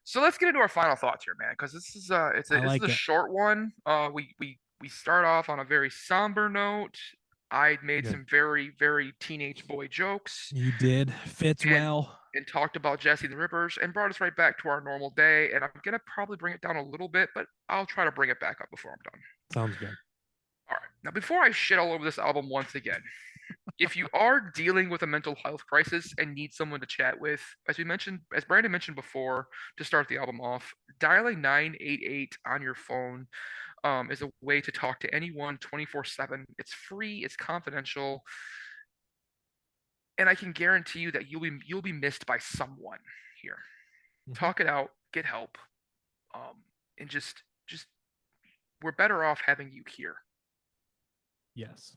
So let's get into our final thoughts here, man, because I this is like a it. short one. We start off on a very somber note. I made Good. some very teenage boy jokes You did. Fits and well. talked about Jesse the Rippers and brought us right back to our normal day. And I'm gonna probably bring it down a little bit, but I'll try to bring it back up before I'm done. Sounds good. All right. Now, before I shit all over this album once again, if you are dealing with a mental health crisis and need someone to chat with, as Brandon mentioned before, to start the album off, dialing 988 on your phone is a way to talk to anyone 24/7. It's free, it's confidential, and I can guarantee you that you'll be missed by someone here. Hmm. Talk it out, get help, and just we're better off having you here. Yes.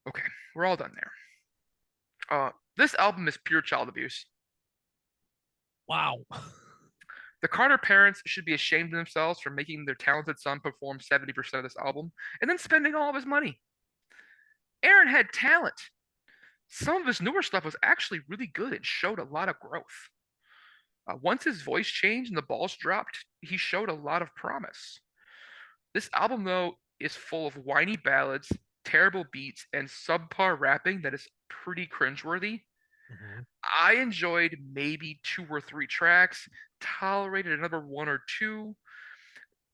Okay, we're all done there. This album is pure child abuse. Wow. The Carter parents should be ashamed of themselves for making their talented son perform 70% of this album and then spending all of his money. Aaron had talent. Some of his newer stuff was actually really good and showed a lot of growth. Once his voice changed and the balls dropped, he showed a lot of promise. This album, though, is full of whiny ballads, terrible beats, and subpar rapping that is pretty cringeworthy. Hmm. I enjoyed maybe two or three tracks, tolerated another one or two.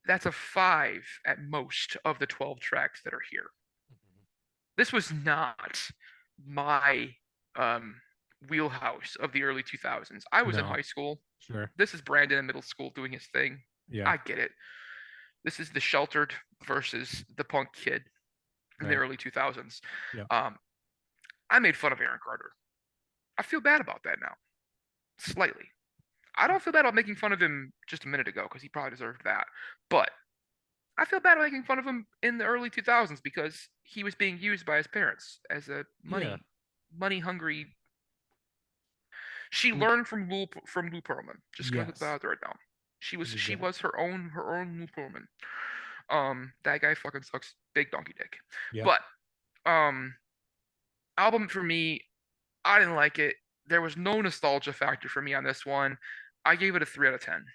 That's a five at most of the 12 tracks that are here. This was not my um, wheelhouse of the early 2000s. I was in No. high school. Sure. This is Brandon in middle school doing his thing. Yeah. I get it. This is the sheltered versus the punk kid in the Right. early 2000s. Yeah. Um, I made fun of Aaron Carter. I feel bad about that now, slightly. I don't feel bad about making fun of him just a minute ago because he probably deserved that. But I feel bad making fun of him in the early 2000s because he was being used by his parents as a Yeah. money hungry. She Mm. learned from Lou Pearlman. Just gonna put that Yes. out there right now. She Exactly. was her own Lou Pearlman. That guy fucking sucks big donkey dick. Yep. But um, album for me, I didn't like it. There was no nostalgia factor for me on this one. I gave it a 3 out of 10.